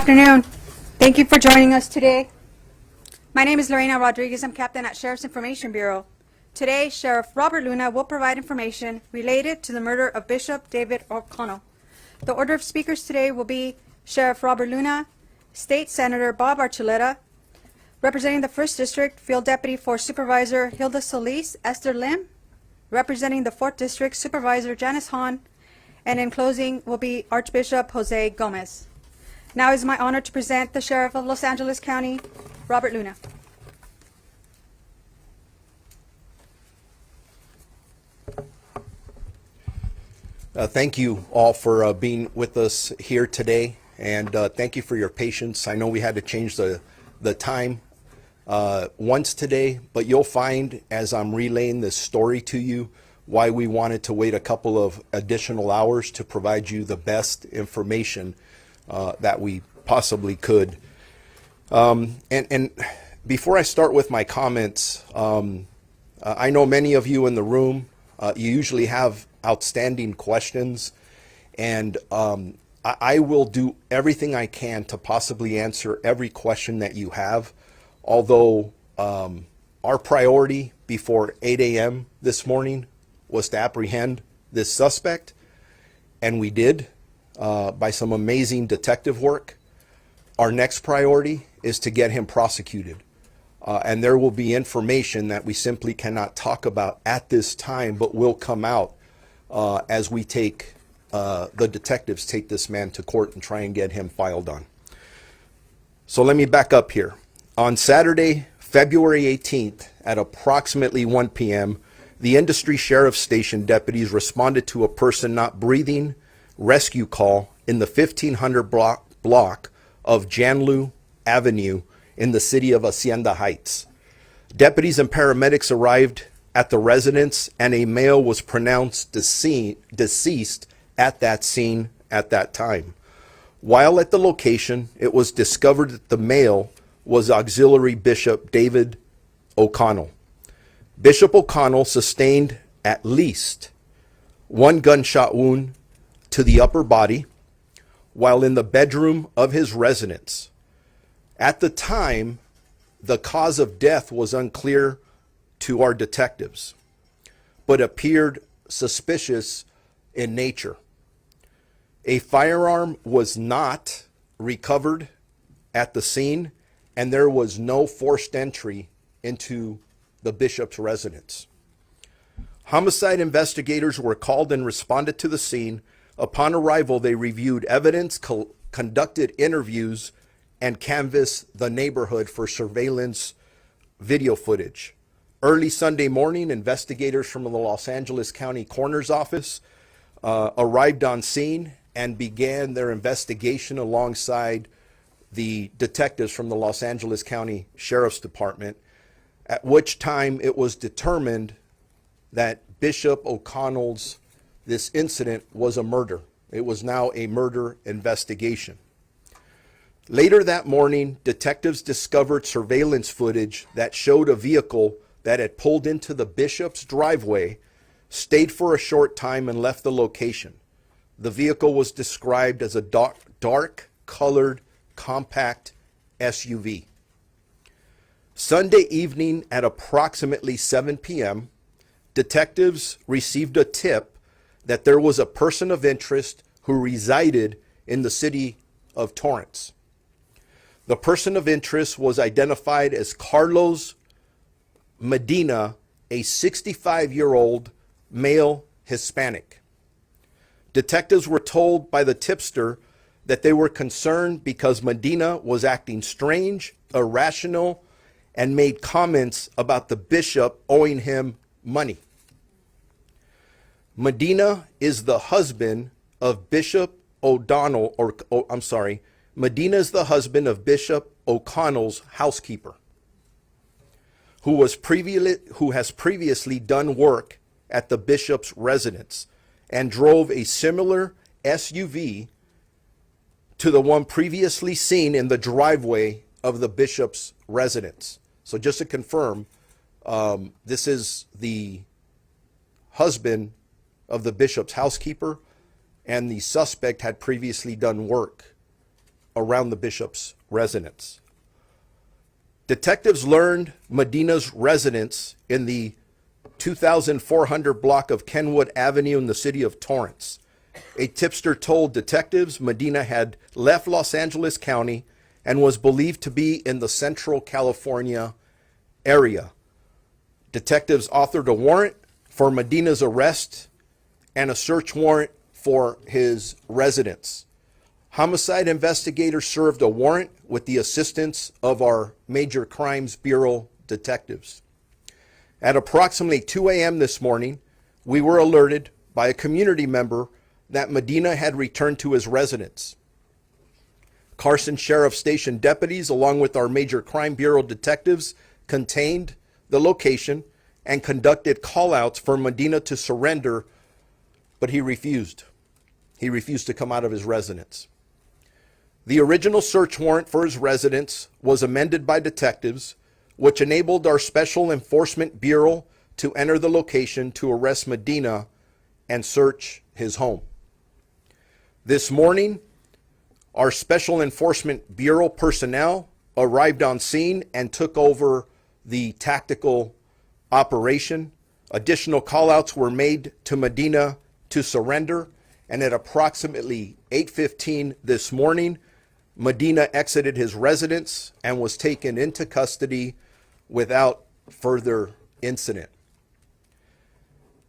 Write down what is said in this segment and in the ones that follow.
afternoon. Thank you for joining us today. My name is Lorena Rodriguez. I'm captain at Sheriff's Information Bureau. Today, Sheriff Robert Luna will provide information related to the murder of Bishop David O'Connell. The order of speakers today will be Sheriff Robert Luna, State Senator Bob Archuleta, representing the 1st District, Field Deputy for Supervisor Hilda Solis, Esther Lim, representing the 4th District, Supervisor Janice Hahn, and in closing will be Archbishop Jose Gomez. Now it is my honor to present the Sheriff of Los Angeles County, Robert Luna. Thank you all for being with us here today, and thank you for your patience. I know we had to change the time once today, but you'll find as I'm relaying this story to you why we wanted to wait a couple of additional hours to provide you the best information that we possibly could. And before I start with my comments, I know many of you in the room, you usually have outstanding questions, and I will do everything I can to possibly answer every question that you have, although our priority before 8 a.m. this morning was to apprehend this suspect, and we did by some amazing detective work. Our next priority is to get him prosecuted. And there will be information that we simply cannot talk about at this time, but will come out as we take, the detectives take this man to court and try and get him filed on. So let me back up here. On Saturday, February 18th at approximately 1 p.m., the industry sheriff's station deputies responded to a person not breathing rescue call in the 1500 block of Janlu Avenue in the city of Hacienda Heights. Deputies and paramedics arrived at the residence, and a male was pronounced deceased at that scene at that time. While at the location, it was discovered that the male was Auxiliary Bishop David O'Connell. Bishop O'Connell sustained at least one gunshot wound to the upper body while in the bedroom of his residence. At the time, the cause of death was unclear to our detectives, but appeared suspicious in nature. A firearm was not recovered at the scene, and there was no forced entry into the bishop's residence. Homicide investigators were called and responded to the scene. Upon arrival, they reviewed evidence, conducted interviews, and canvassed the neighborhood for surveillance video footage. Early Sunday morning, investigators from the Los Angeles County Coroner's Office arrived on scene and began their investigation alongside the detectives from the Los Angeles County Sheriff's Department, at which time it was determined that Bishop O'Connell's this incident was a murder. It was now a murder investigation. Later that morning, detectives discovered surveillance footage that showed a vehicle that had pulled into the bishop's driveway, stayed for a short time, and left the location. The vehicle was described as a dark-colored, compact SUV. Sunday evening at approximately 7 p.m., detectives received a tip that there was a person of interest who resided in the city of Torrance. The person of interest was identified as Carlos Medina, a 65-year-old male Hispanic. Detectives were told by the tipster that they were concerned because Medina was acting strange, irrational, and made comments about the bishop owing him money. Medina is the husband of Bishop Medina is the husband of Bishop O'Connell's housekeeper, who has previously done work at the bishop's residence and drove a similar SUV to the one previously seen in the driveway of the bishop's residence. So just to confirm, this is the husband of the bishop's housekeeper, and the suspect had previously done work around the bishop's residence. Detectives learned Medina's residence in the 2,400 block of Kenwood Avenue in the city of Torrance. A tipster told detectives Medina had left Los Angeles County and was believed to be in the Central California area. Detectives authored a warrant for Medina's arrest and a search warrant for his residence. Homicide investigators served a warrant with the assistance of our Major Crimes Bureau detectives. At approximately 2 a.m. this morning, we were alerted by a community member that Medina had returned to his residence. Carson Sheriff Station deputies, along with our Major Crime Bureau detectives, contained the location and conducted call-outs for Medina to surrender, but he refused. He refused to come out of his residence. The original search warrant for his residence was amended by detectives, which enabled our Special Enforcement Bureau to enter the location to arrest Medina and search his home. This morning, our Special Enforcement Bureau personnel arrived on scene and took over the tactical operation. Additional callouts were made to Medina to surrender, and at approximately 8:15 this morning, Medina exited his residence and was taken into custody without further incident.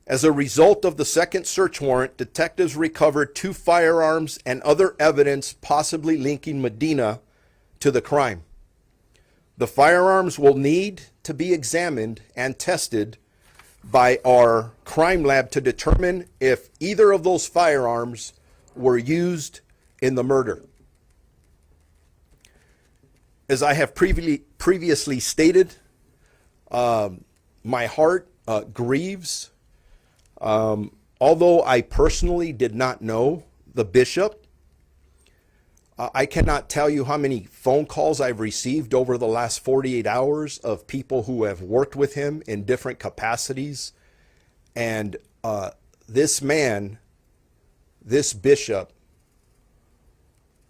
As a result of the second search warrant, detectives recovered 2 firearms and other evidence possibly linking Medina to the crime. The firearms will need to be examined and tested by our crime lab to determine if either of those firearms were used in the murder. As I have previously stated, my heart grieves. Although I personally did not know the bishop, I cannot tell you how many phone calls I've received over the last 48 hours of people who have worked with him in different capacities. And this man, this bishop,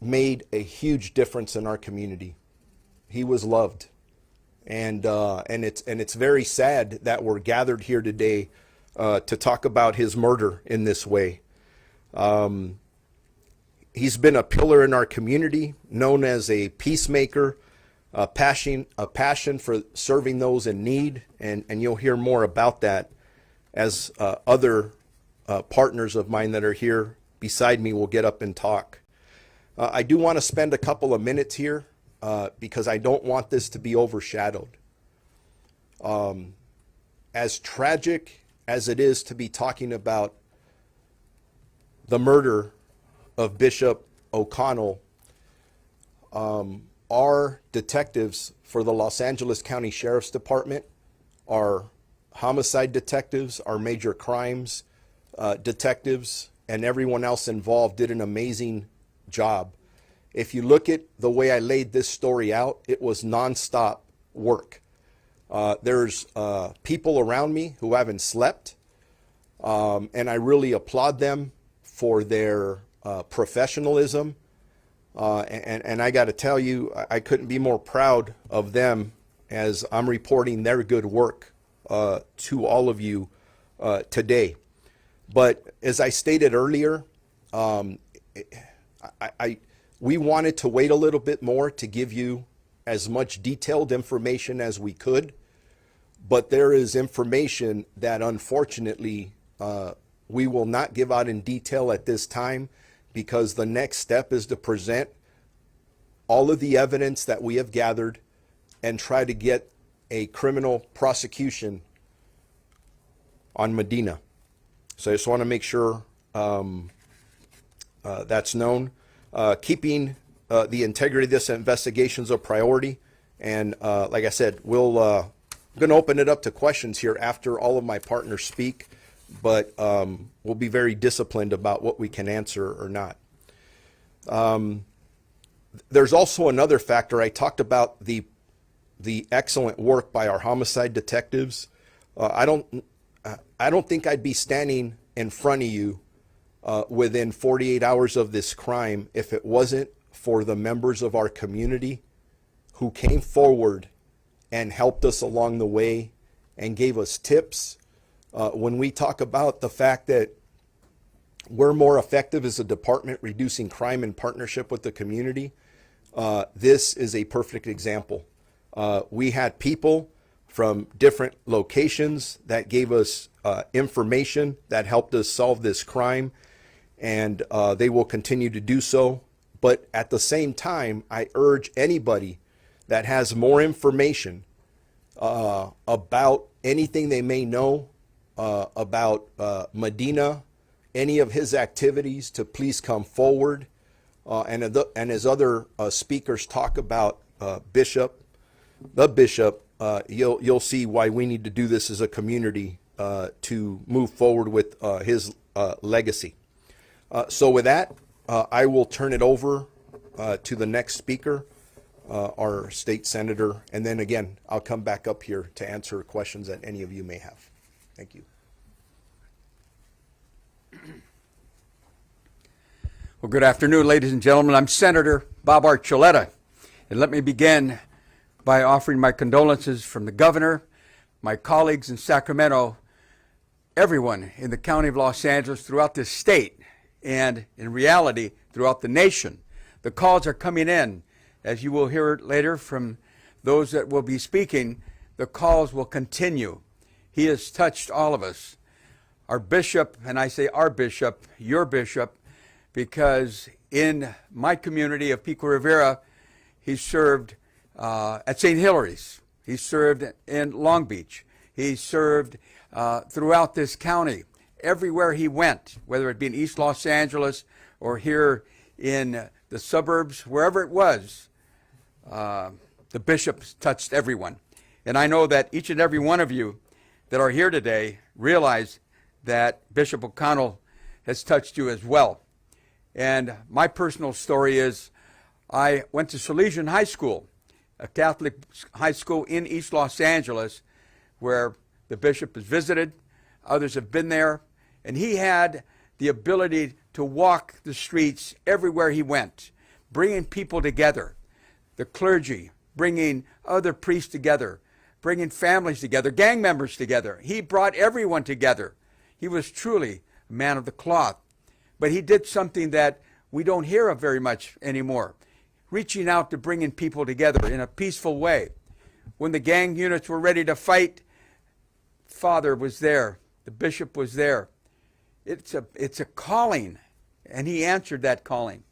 made a huge difference in our community. He was loved. And it's very sad that we're gathered here today to talk about his murder in this way. He's been a pillar in our community, known as a peacemaker, a passion for serving those in need, and you'll hear more about that as other partners of mine that are here beside me will get up and talk. I do want to spend a couple of minutes here because I don't want this to be overshadowed. As tragic as it is to be talking about the murder of Bishop O'Connell, our detectives for the Los Angeles County Sheriff's Department, our homicide detectives, our major crimes detectives, and everyone else involved did an amazing job. If you look at the way I laid this story out, it was nonstop work. There's people around me who haven't slept, and I really applaud them for their professionalism. And I got to tell you, I couldn't be more proud of them as I'm reporting their good work to all of you today. But as I stated earlier, we wanted to wait a little bit more to give you as much detailed information as we could. But there is information that unfortunately we will not give out in detail at this time, because the next step is to present all of the evidence that we have gathered and try to get a criminal prosecution on Medina. So I just want to make sure that's known. Keeping the integrity of this investigation is a priority. And like I said, I'm going to open it up to questions here after all of my partners speak, but we'll be very disciplined about what we can answer or not. There's also another factor. I talked about the excellent work by our homicide detectives. I don't think I'd be standing in front of you within 48 hours of this crime if it wasn't for the members of our community who came forward and helped us along the way and gave us tips. When we talk about the fact that we're more effective as a department reducing crime in partnership with the community, this is a perfect example. We had people from different locations that gave us information that helped us solve this crime, and they will continue to do so. But at the same time, I urge anybody that has more information about anything they may know about Medina, any of his activities, to please come forward. And as other speakers talk about the bishop, you'll see why we need to do this as a community to move forward with his legacy. So with that, I will turn it over to the next speaker, our state senator, and then again, I'll come back up here to answer questions that any of you may have. Thank you. Well, good afternoon, ladies and gentlemen. I'm Senator Bob Archuleta, and let me begin by offering my condolences from the governor, my colleagues in Sacramento, everyone in the county of Los Angeles, throughout this state, and in reality, throughout the nation. The calls are coming in. As you will hear later from those that will be speaking, the calls will continue. He has touched all of us. Our bishop, and I say our bishop, your bishop, because in my community of Pico Rivera, he served at St. Hilary's. He served in Long Beach. He served throughout this county. Everywhere he went, whether it be in East Los Angeles or here in the suburbs, wherever it was, the bishop touched everyone. And I know that each and every one of you that are here today realize that Bishop O'Connell has touched you as well. And my personal story is I went to Salesian High School, a Catholic high school in East Los Angeles, where the bishop has visited. Others have been there. And he had the ability to walk the streets everywhere he went, bringing people together, the clergy, bringing other priests together, bringing families together, gang members together. He brought everyone together. He was truly a man of the cloth. But he did something that we don't hear of very much anymore, reaching out to bringing people together in a peaceful way. When the gang units were ready to fight, Father was there. The bishop was there. It's a calling, and he answered that calling.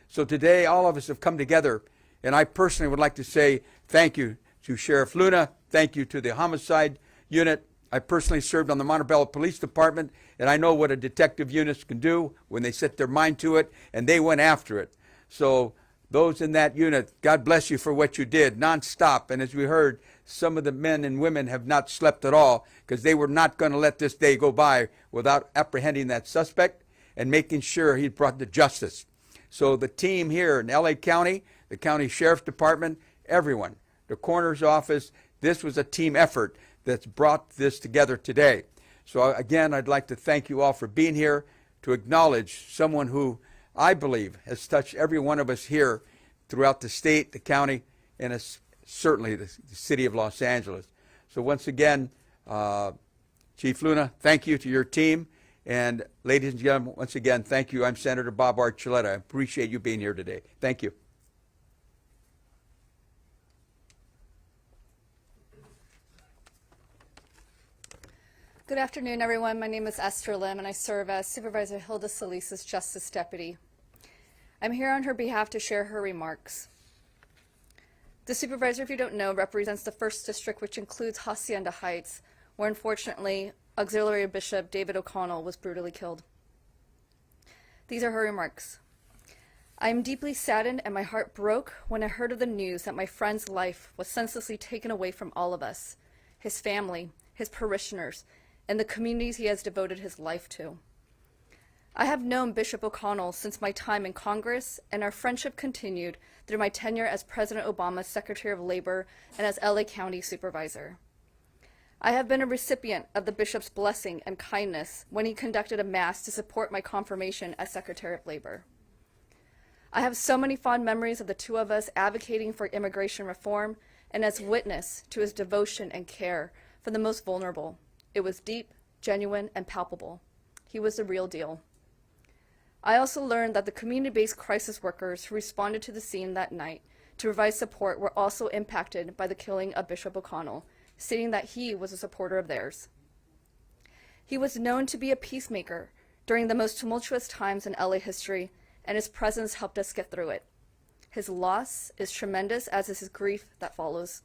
So today, all of us have come together, and I personally would like to say thank you to Sheriff Luna, thank you to the homicide unit. I personally served on the Montebello Police Department, and I know what a detective unit can do when they set their mind to it, and they went after it. So those in that unit, God bless you for what you did, nonstop. And as we heard, some of the men and women have not slept at all because they were not going to let this day go by without apprehending that suspect and making sure he brought to justice. So the team here in LA County, the County Sheriff's Department, everyone, the coroner's office, this was a team effort that's brought this together today. So again, I'd like to thank you all for being here, to acknowledge someone who I believe has touched every one of us here throughout the state, the county, and certainly the city of Los Angeles. So once again, Chief Luna, thank you to your team. And ladies and gentlemen, once again, thank you. I'm Senator Bob Archuleta. I appreciate you being here today. Thank you. Good afternoon, everyone. My name is Esther Lim, and I serve as Supervisor Hilda Solis's Justice Deputy. I'm here on her behalf to share her remarks. The supervisor, if you don't know, represents the 1st District, which includes Hacienda Heights, where unfortunately Auxiliary Bishop David O'Connell was brutally killed. These are her remarks. I am deeply saddened and my heart broke when I heard of the news that my friend's life was senselessly taken away from all of us, his family, his parishioners, and the communities he has devoted his life to. I have known Bishop O'Connell since my time in Congress, and our friendship continued through my tenure as President Obama's Secretary of Labor and as LA County Supervisor. I have been a recipient of the Bishop's blessing and kindness when he conducted a mass to support my confirmation as Secretary of Labor. I have so many fond memories of the two of us advocating for immigration reform and as witness to his devotion and care for the most vulnerable. It was deep, genuine, and palpable. He was the real deal. I also learned that the community-based crisis workers who responded to the scene that night to provide support were also impacted by the killing of Bishop O'Connell, stating that he was a supporter of theirs. He was known to be a peacemaker during the most tumultuous times in LA history, and his presence helped us get through it. His loss is tremendous, as is his grief that follows.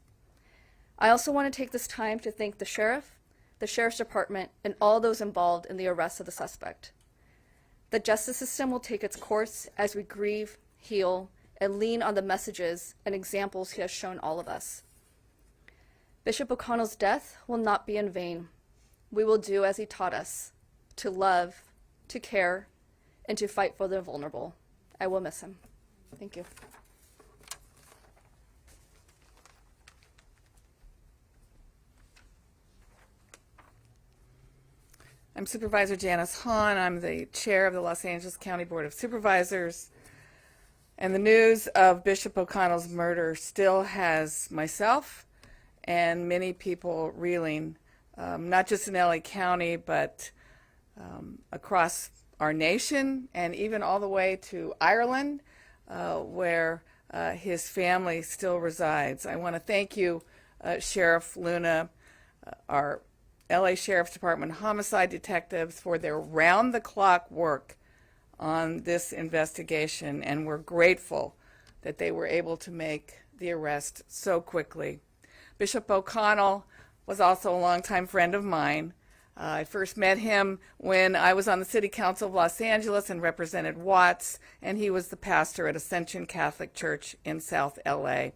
I also want to take this time to thank the sheriff, the sheriff's department, and all those involved in the arrest of the suspect. The justice system will take its course as we grieve, heal, and lean on the messages and examples he has shown all of us. Bishop O'Connell's death will not be in vain. We will do as he taught us, to love, to care, and to fight for the vulnerable. I will miss him. Thank you. I'm Supervisor Janice Hahn. I'm the chair of the Los Angeles County Board of Supervisors. And the news of Bishop O'Connell's murder still has myself and many people reeling, not just in LA County, but across our nation and even all the way to Ireland, where his family still resides. I want to thank you, Sheriff Luna, our LA Sheriff's Department homicide detectives, for their round-the-clock work on this investigation, and we're grateful that they were able to make the arrest so quickly. Bishop O'Connell was also a longtime friend of mine. I first met him when I was on the City Council of Los Angeles and represented Watts, and he was the pastor at Ascension Catholic Church in South LA.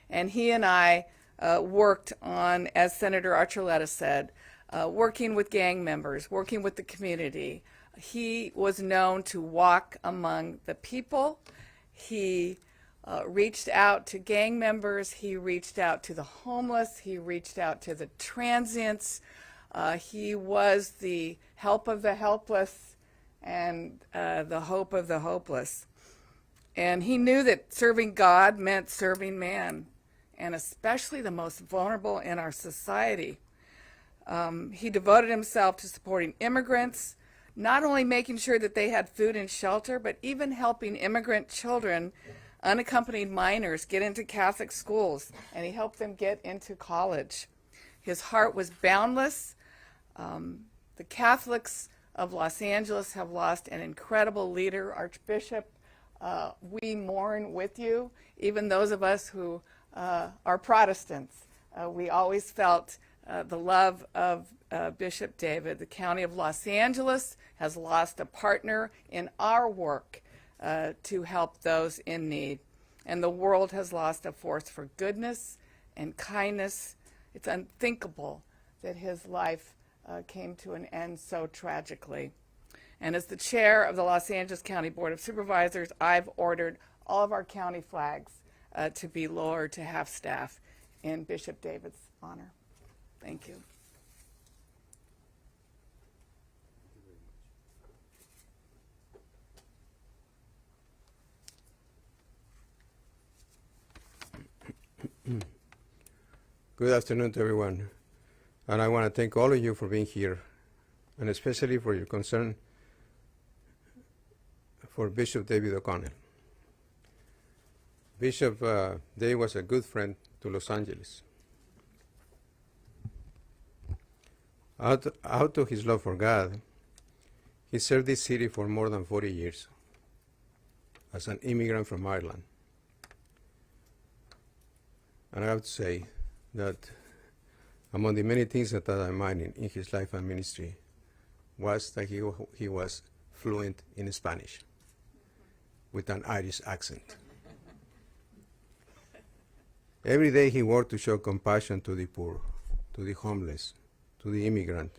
And he and I worked on, as Senator Archuleta said, working with gang members, working with the community. He was known to walk among the people. He reached out to gang members. He reached out to the homeless. He reached out to the transients. He was the help of the helpless and the hope of the hopeless. And he knew that serving God meant serving man, and especially the most vulnerable in our society. He devoted himself to supporting immigrants, not only making sure that they had food and shelter, but even helping immigrant children, unaccompanied minors, get into Catholic schools, and he helped them get into college. His heart was boundless. The Catholics of Los Angeles have lost an incredible leader, Archbishop. We mourn with you, even those of us who are Protestants. We always felt the love of Bishop David. The County of Los Angeles has lost a partner in our work to help those in need. And the world has lost a force for goodness and kindness. It's unthinkable that his life came to an end so tragically. And as the chair of the Los Angeles County Board of Supervisors, I've ordered all of our county flags to be lowered to half-staff in Bishop David's honor. Thank you. Good afternoon to everyone, and I want to thank all of you for being here, and especially for your concern for Bishop David O'Connell. Bishop David was a good friend to Los Angeles. Out of his love for God, he served this city for more than 40 years as an immigrant from Ireland. And I have to say that among the many things that I admired in his life and ministry was that he was fluent in Spanish with an Irish accent. Every day he worked to show compassion to the poor, to the homeless, to the immigrant,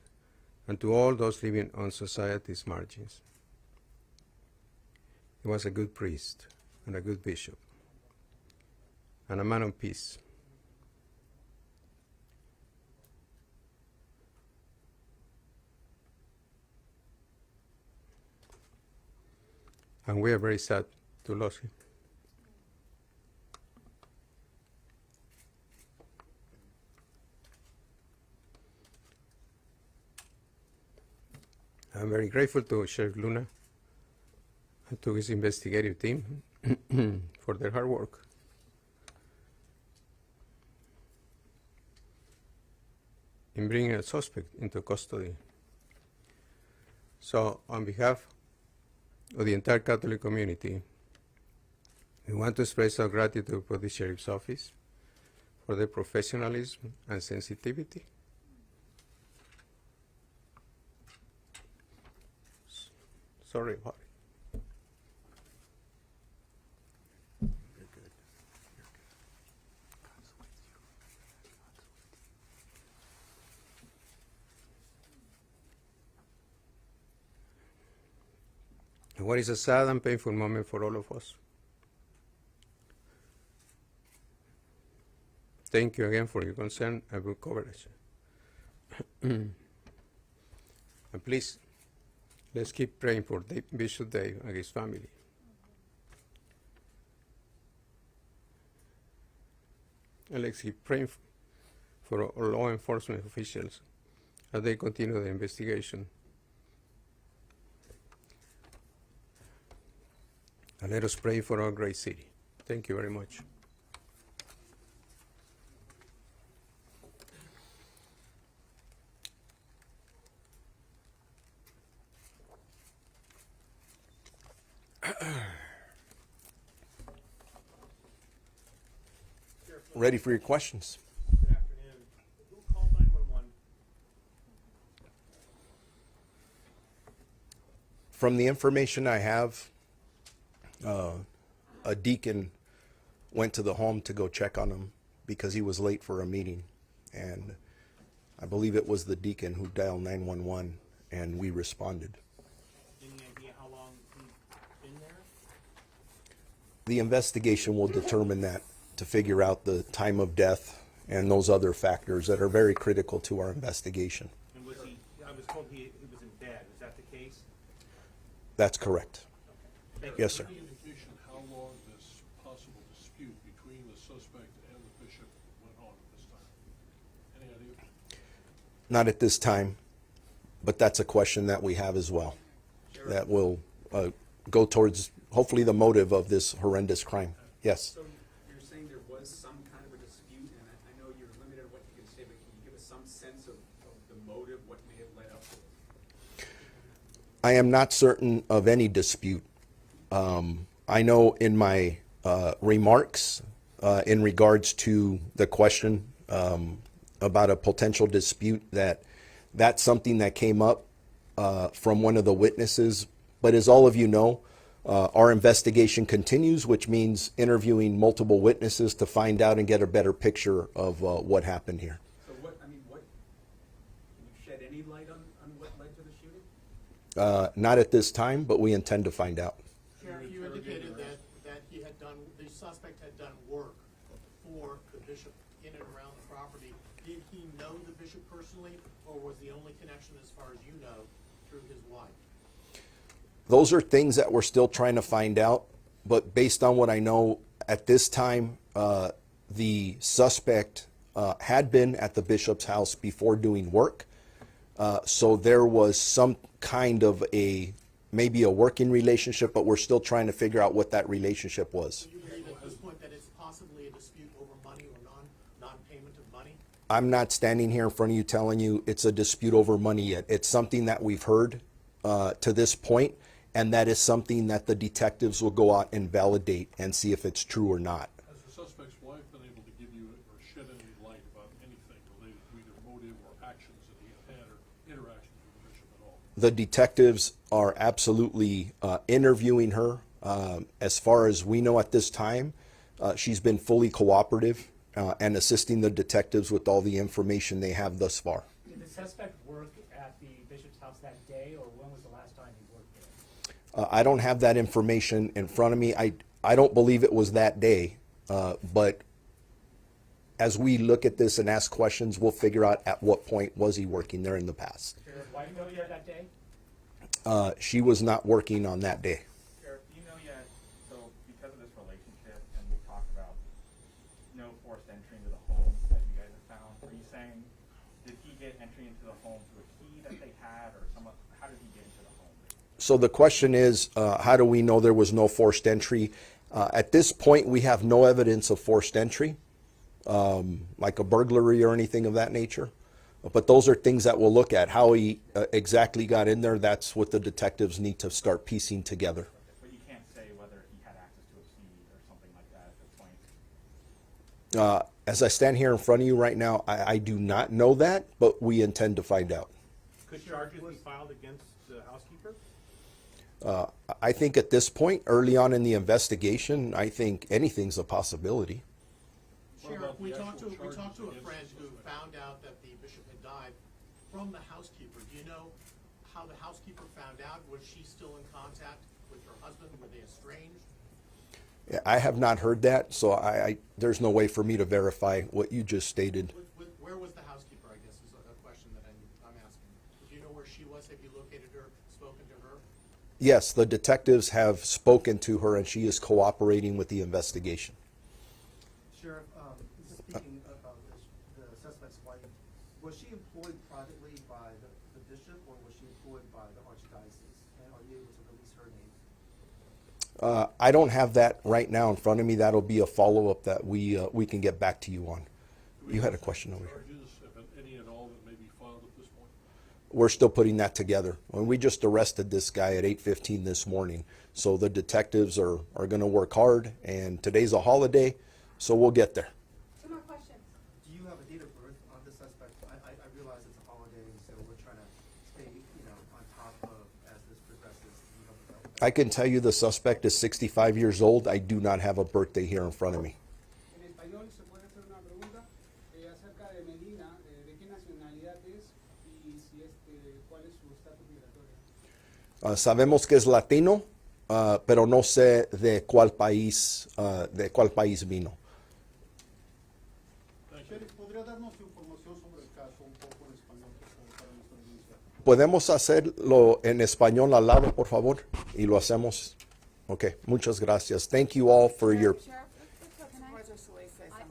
and to all those living on society's margins. He was a good priest and a good bishop and a man of peace. And we are very sad to lose him. I'm very grateful to Sheriff Luna and to his investigative team for their hard work. In bringing a suspect into custody. So, on behalf of the entire Catholic community, we want to express our gratitude for the Sheriff's Office, for their professionalism and sensitivity. Sorry about it. What is a sad and painful moment for all of us. Thank you again for your concern and good coverage. And please, let's keep praying for Bishop Dave and his family. And let's keep praying for our law enforcement officials as they continue the investigation. And let us pray for our great city. Thank you very much. Ready for your questions. Good afternoon. Who called 911? From the information I have, a deacon went to the home to go check on him because he was late for a meeting. And I believe it was the deacon who dialed 911 and we responded. Any idea how long he's been there? The investigation will determine that to figure out the time of death and those other factors that are very critical to our investigation. And was he, I was told he was in bed. Is that the case? That's correct. Thank you. Yes, sir. Any indication how long this possible dispute between the suspect and the bishop went on at this time? Any idea? Not at this time, but that's a question that we have as well. That will go towards hopefully the motive of this horrendous crime. Yes. So you're saying there was some kind of a dispute, and I know you're limited on what you can say, but can you give us some sense of the motive, what may have led up to it? I am not certain of any dispute. I know in my remarks in regards to the question about a potential dispute that that's something that came up from one of the witnesses. But as all of you know, our investigation continues, which means interviewing multiple witnesses to find out and get a better picture of what happened here. So what, I mean, what, can you shed any light on what led to the shooting? Not at this time, but we intend to find out. Sheriff, you indicated that he had done, the suspect had done work for the bishop in and around the property. Did he know the bishop personally, or was the only connection, as far as you know, through his wife? Those are things that we're still trying to find out, but based on what I know at this time, the suspect had been at the bishop's house before doing work. So there was some kind of maybe a working relationship, but we're still trying to figure out what that relationship was. Do you believe at this point that it's possibly a dispute over money or non-payment of money? I'm not standing here in front of you telling you it's a dispute over money yet. It's something that we've heard to this point, and that is something that the detectives will go out and validate and see if it's true or not. Has the suspect's wife been able to give you or shed any light about anything related to either motive or actions that he had or interactions with the bishop at all? The detectives are absolutely interviewing her. As far as we know at this time, she's been fully cooperative and assisting the detectives with all the information they have thus far. Did the suspect work at the bishop's house that day, or when was the last time he worked there? I don't have that information in front of me. I don't believe it was that day, but as we look at this and ask questions, we'll figure out at what point was he working there in the past. Did his wife go there that day? She was not working on that day. Sheriff, do you know yet, so forced entry into the home that you guys have found? Are you saying, did he get entry into the home through a key that they had, or how did he get into the home? So the question is, how do we know there was no forced entry? At this point, we have no evidence of forced entry, like a burglary or anything of that nature. But those are things that we'll look at. How he exactly got in there, that's what the detectives need to start piecing together. But you can't say whether he had access to a key or something like that at this point? As I stand here in front of you right now, I do not know that, but we intend to find out. Could charges be filed against the housekeeper? I think at this point, early on in the investigation, I think anything's a possibility. Sheriff, we talked to a friend who found out that the bishop had died from the housekeeper. Do you know how the housekeeper found out? Was she still in contact with her husband? Were they estranged? I have not heard that, so there's no way for me to verify what you just stated. Where was the housekeeper, I guess, is a question that I'm asking. Do you know where she was? Have you located her, spoken to her? Yes, the detectives have spoken to her, and she is cooperating with the investigation. Sheriff, speaking about the suspect's wife, was she employed privately by the bishop, or was she employed by the archdiocese? And are you able to release her name? I don't have that right now in front of me. That'll be a follow-up that we can get back to you on. You had a question over here. Charges, any and all that may be filed at this point? We're still putting that together. And we just arrested this guy at 8:15 this morning. So the detectives are going to work hard, and today's a holiday, so we'll get there. Two more questions. Do you have a date of birth on the suspect? I realize it's a holiday, so we're trying to stay, on top of as this progresses. Do you have a I can tell you the suspect is 65 years old. I do not have a birthday here in front of me. En español se puede hacer una pregunta acerca de Medina, de qué nacionalidad es y si cuál es su estatus migratorio. Sabemos que es latino, pero no sé de cuál país vino. Sheriff, ¿podría darnos información sobre el caso un poco en español para nuestra audiencia? ¿Podemos hacerlo en español al lado, por favor? Y lo hacemos. Okay, muchas gracias. Thank you all for your...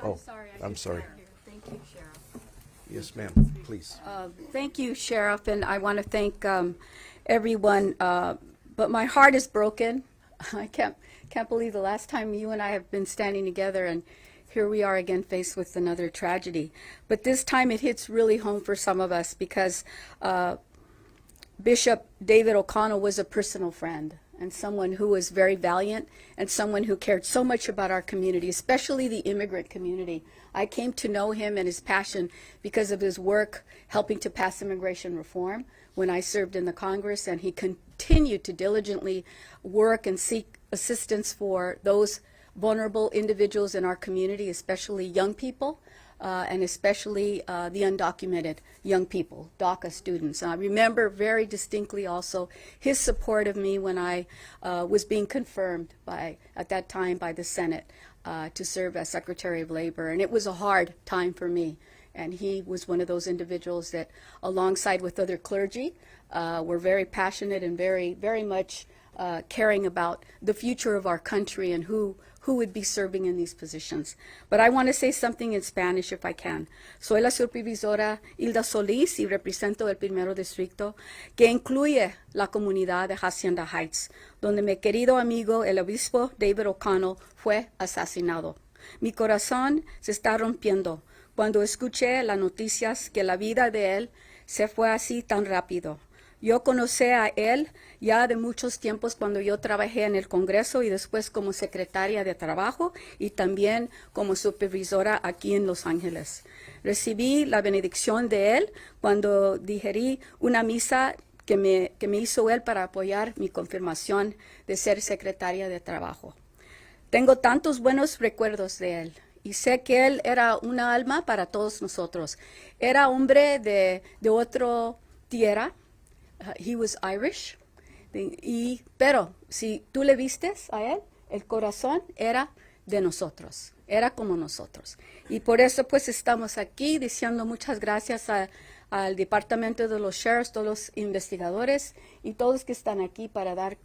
I'm sorry. I'm sorry. Thank you, Sheriff. Yes, ma'am, please. Thank you, Sheriff, and I want to thank everyone. But my heart is broken. I can't believe the last time you and I have been standing together, and here we are again faced with another tragedy. But this time it hits really home for some of us because Bishop David O'Connell was a personal friend and someone who was very valiant and someone who cared so much about our community, especially the immigrant community. I came to know him and his passion because of his work helping to pass immigration reform when I served in the Congress, and he continued to diligently work and seek assistance for those vulnerable individuals in our community, especially young people, and especially the undocumented young people, DACA students. And I remember very distinctly also his support of me when I was being confirmed at that time by the Senate to serve as Secretary of Labor. And it was a hard time for me. And he was one of those individuals that, alongside with other clergy, were very passionate and very, very much caring about the future of our country and who would be serving in these positions. But I want to say something in Spanish if I can. Soy la supervisora Hilda Solís y represento el primero distrito que incluye la comunidad de Hacienda Heights, donde mi querido amigo el obispo David O'Connell fue asesinado. Mi corazón se está rompiendo cuando escuché las noticias que la vida de él se fue así tan rápido. Yo conocí a él ya de muchos tiempos cuando yo trabajé en el Congreso y después como secretaria de Trabajo y también como supervisora aquí en Los Ángeles. Recibí la benedicción de él cuando digerí una misa que me hizo él para apoyar mi confirmación de ser secretaria de Trabajo. Tengo tantos buenos recuerdos de él. Y sé que él era una alma para todos nosotros. Era hombre de otra tierra. He was Irish. Pero si tú le vistes a él, el corazón era de nosotros. Era como nosotros. Y por eso pues estamos aquí diciendo muchas gracias al Departamento de los Sheriffs, todos los investigadores y todos que están aquí para dar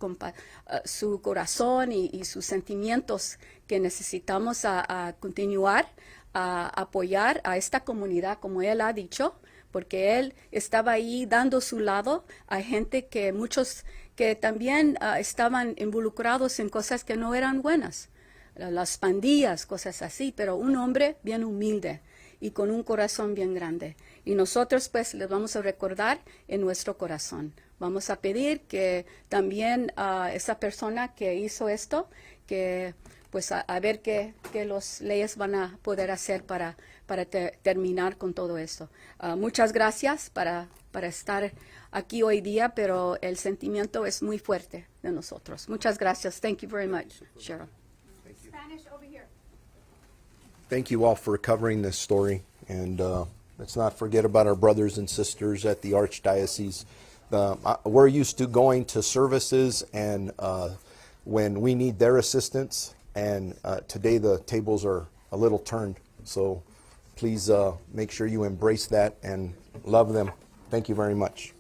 su corazón y sus sentimientos que necesitamos a continuar a apoyar a esta comunidad, como él ha dicho, porque él estaba ahí dando su lado a gente que muchos que también estaban involucrados en cosas que no eran buenas, las pandillas, cosas así, pero un hombre bien humilde y con un corazón bien grande. Y nosotros pues le vamos a recordar en nuestro corazón. Vamos a pedir que también esa persona que hizo esto, que pues a ver qué las leyes van a poder hacer para terminar con todo esto. Muchas gracias para estar aquí hoy día, pero el sentimiento es muy fuerte de nosotros. Muchas gracias. Thank you very much, Cheryl. Spanish over here. Thank you all for covering this story, and let's not forget about our brothers and sisters at the Archdiocese. We're used to going to services and when we need their assistance, and today the tables are a little turned, so please make sure you embrace that and love them. Thank you very much.